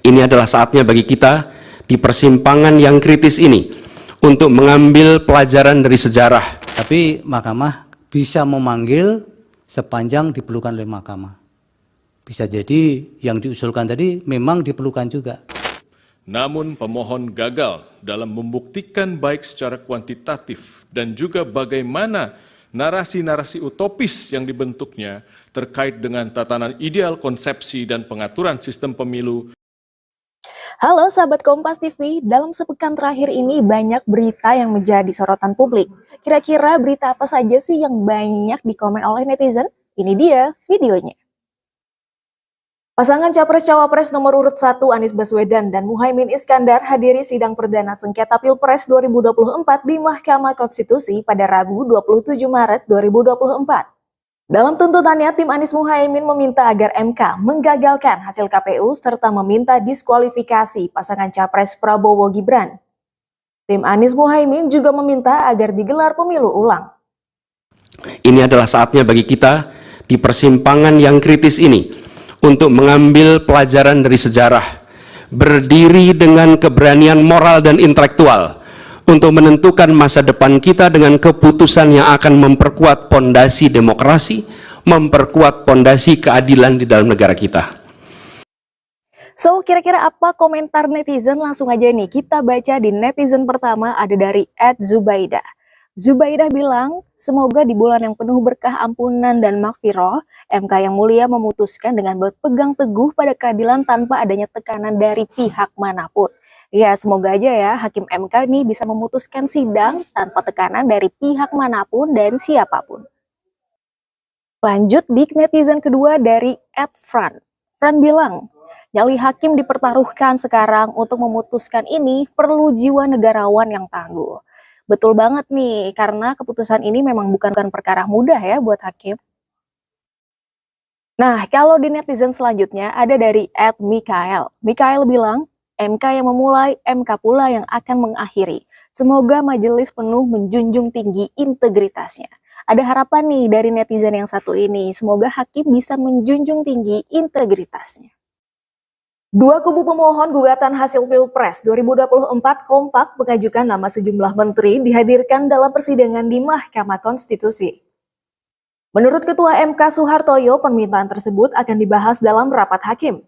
Ini adalah saatnya bagi kita di persimpangan yang kritis ini untuk mengambil pelajaran dari sejarah. Tapi Mahkamah bisa memanggil sepanjang diperlukan oleh Mahkamah. Bisa jadi yang diusulkan tadi memang diperlukan juga. Namun pemohon gagal dalam membuktikan baik secara kuantitatif dan juga bagaimana narasi-narasi utopis yang dibentuknya terkait dengan tatanan ideal konsepsi dan pengaturan sistem pemilu. Halo sahabat Kompas TV, dalam sepekan terakhir ini banyak berita yang menjadi sorotan publik. Kira-kira berita apa saja sih yang banyak dikomen oleh netizen? Ini dia videonya. Pasangan Capres-Cawapres nomor urut 1 Anies Baswedan dan Muhaimin Iskandar hadiri sidang perdana sengketa Pilpres 2024 di Mahkamah Konstitusi pada Rabu 27 Maret 2024. Dalam tuntutannya, tim Anies Muhaimin meminta agar MK menggagalkan hasil KPU serta meminta diskualifikasi pasangan Capres Prabowo Gibran. Tim Anies Muhaimin juga meminta agar digelar pemilu ulang. Ini adalah saatnya bagi kita di persimpangan yang kritis ini untuk mengambil pelajaran dari sejarah, berdiri dengan keberanian moral dan intelektual untuk menentukan masa depan kita dengan keputusan yang akan memperkuat pondasi demokrasi, memperkuat pondasi keadilan di dalam negara kita. So, kira-kira apa komentar netizen? Langsung aja nih, kita baca di netizen pertama ada dari @Zubaidah. Zubaidah bilang, semoga di bulan yang penuh berkah ampunan dan maghfirah, MK yang mulia memutuskan dengan berpegang teguh pada keadilan tanpa adanya tekanan dari pihak manapun. Ya, semoga aja ya Hakim MK ini bisa memutuskan sidang tanpa tekanan dari pihak manapun dan siapapun. Lanjut di netizen kedua dari @Fran. Fran bilang, nyali hakim dipertaruhkan sekarang untuk memutuskan ini perlu jiwa negarawan yang tangguh. Betul banget nih, karena keputusan ini memang bukan perkara mudah ya buat hakim. Nah, kalau di netizen selanjutnya ada dari @Mikael. Mikael bilang, MK yang memulai, MK pula yang akan mengakhiri. Semoga majelis penuh menjunjung tinggi integritasnya. Ada harapan nih dari netizen yang satu ini, semoga hakim bisa menjunjung tinggi integritasnya. Dua kubu pemohon gugatan hasil Pilpres 2024 kompak mengajukan nama sejumlah menteri dihadirkan dalam persidangan di Mahkamah Konstitusi. Menurut Ketua MK Soehartoyo, permintaan tersebut akan dibahas dalam rapat hakim.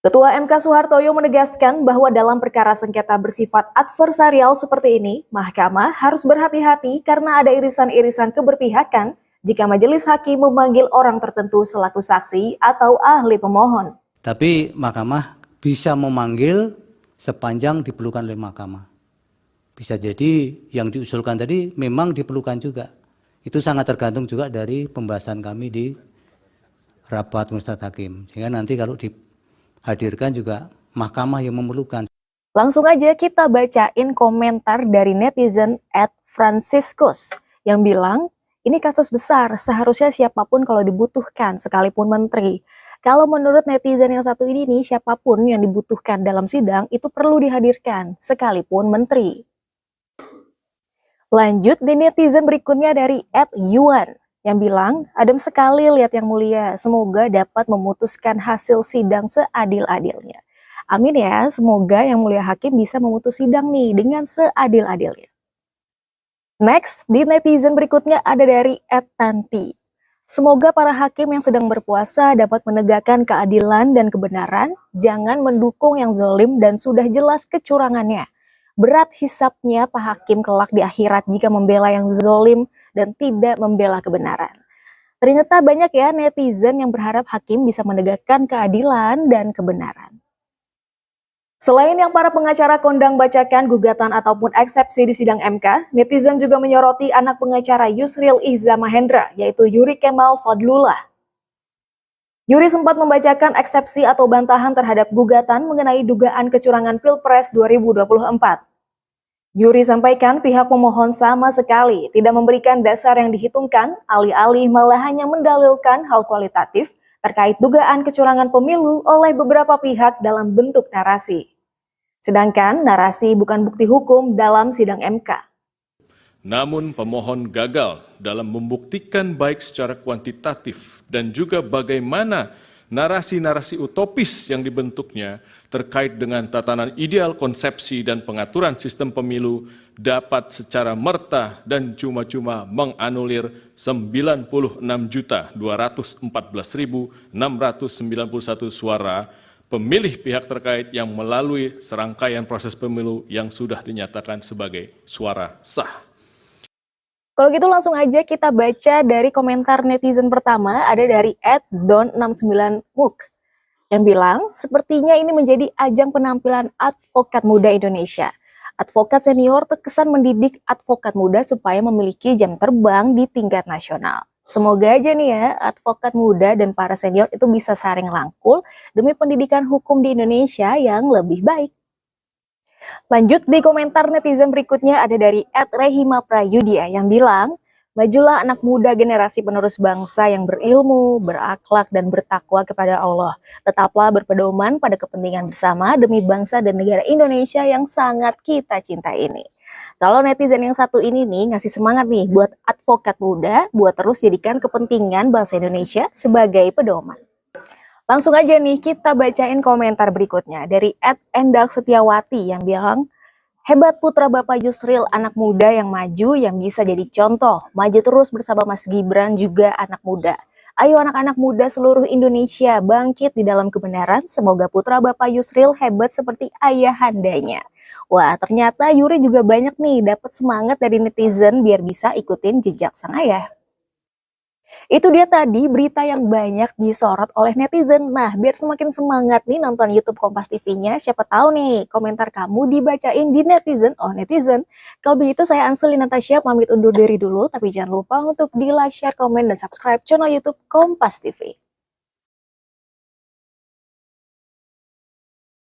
Ketua MK Soehartoyo menegaskan bahwa dalam perkara sengketa bersifat adversarial seperti ini, Mahkamah harus berhati-hati karena ada irisan-irisan keberpihakan jika majelis hakim memanggil orang tertentu selaku saksi atau ahli pemohon. Tapi Mahkamah bisa memanggil sepanjang diperlukan oleh Mahkamah. Bisa jadi yang diusulkan tadi memang diperlukan juga. Itu sangat tergantung juga dari pembahasan kami di rapat Musyawarah Hakim. Sehingga nanti kalau dihadirkan juga Mahkamah yang memerlukan. Langsung aja kita bacain komentar dari netizen @Franciscus yang bilang, ini kasus besar, seharusnya siapapun kalau dibutuhkan, sekalipun menteri. Kalau menurut netizen yang satu ini nih, siapapun yang dibutuhkan dalam sidang itu perlu dihadirkan, sekalipun menteri. Lanjut di netizen berikutnya dari @Yuan yang bilang, adem sekali lihat yang mulia, semoga dapat memutuskan hasil sidang seadil-adilnya. Amin ya, semoga yang mulia hakim bisa memutus sidang nih dengan seadil-adilnya. Next, di netizen berikutnya ada dari @Tanti. Semoga para hakim yang sedang berpuasa dapat menegakkan keadilan dan kebenaran, jangan mendukung yang zalim dan sudah jelas kecurangannya. Berat hisapnya Pak Hakim kelak di akhirat jika membela yang zalim dan tidak membela kebenaran. Ternyata banyak ya netizen yang berharap hakim bisa menegakkan keadilan dan kebenaran. Selain yang para pengacara kondang bacakan gugatan ataupun eksepsi di sidang MK, netizen juga menyoroti anak pengacara Yusril Iza Mahendra, yaitu Yuri Kemal Fadlullah. Yuri sempat membacakan eksepsi atau bantahan terhadap gugatan mengenai dugaan kecurangan Pilpres 2024. Yuri sampaikan pihak pemohon sama sekali tidak memberikan dasar yang dihitungkan, alih-alih malah hanya mendalilkan hal kualitatif terkait dugaan kecurangan pemilu oleh beberapa pihak dalam bentuk narasi. Sedangkan narasi bukan bukti hukum dalam sidang MK. Namun pemohon gagal dalam membuktikan baik secara kuantitatif dan juga bagaimana narasi-narasi utopis yang dibentuknya terkait dengan tatanan ideal konsepsi dan pengaturan sistem pemilu dapat secara merta dan cuma-cuma menganulir 96.214.691 suara pemilih pihak terkait yang melalui serangkaian proses pemilu yang sudah dinyatakan sebagai suara sah. Kalau gitu langsung aja kita baca dari komentar netizen pertama, ada dari @don69muk yang bilang, sepertinya ini menjadi ajang penampilan advokat muda Indonesia. Advokat senior terkesan mendidik advokat muda supaya memiliki jam terbang di tingkat nasional. Semoga aja nih ya, advokat muda dan para senior itu bisa saling rangkul demi pendidikan hukum di Indonesia yang lebih baik. Lanjut di komentar netizen berikutnya ada dari @rehima_prayudya yang bilang, majulah anak muda generasi penerus bangsa yang berilmu, berakhlak, dan bertakwa kepada Allah. Tetaplah berpedoman pada kepentingan bersama demi bangsa dan negara Indonesia yang sangat kita cintai ini. Kalau netizen yang satu ini nih ngasih semangat nih buat advokat muda, buat terus jadikan kepentingan bangsa Indonesia sebagai pedoman. Langsung aja nih kita bacain komentar berikutnya dari @endaksetiawati yang bilang, hebat putra Bapak Yusril, anak muda yang maju yang bisa jadi contoh. Maju terus bersama Mas Gibran juga anak muda. Ayo anak-anak muda seluruh Indonesia bangkit di dalam kebenaran. Semoga putra Bapak Yusril hebat seperti ayahandanya. Wah, ternyata Yuri juga banyak nih dapat semangat dari netizen biar bisa ikutin jejak sang ayah. Itu dia tadi berita yang banyak disorot oleh netizen. Nah, biar semakin semangat nih nonton YouTube Kompas TV-nya, siapa tahu nih komentar kamu dibacain di netizen oh netizen. Kalau begitu saya Anseli Natasha pamit undur diri dulu, tapi jangan lupa untuk di like, share, komen, dan subscribe channel YouTube Kompas TV.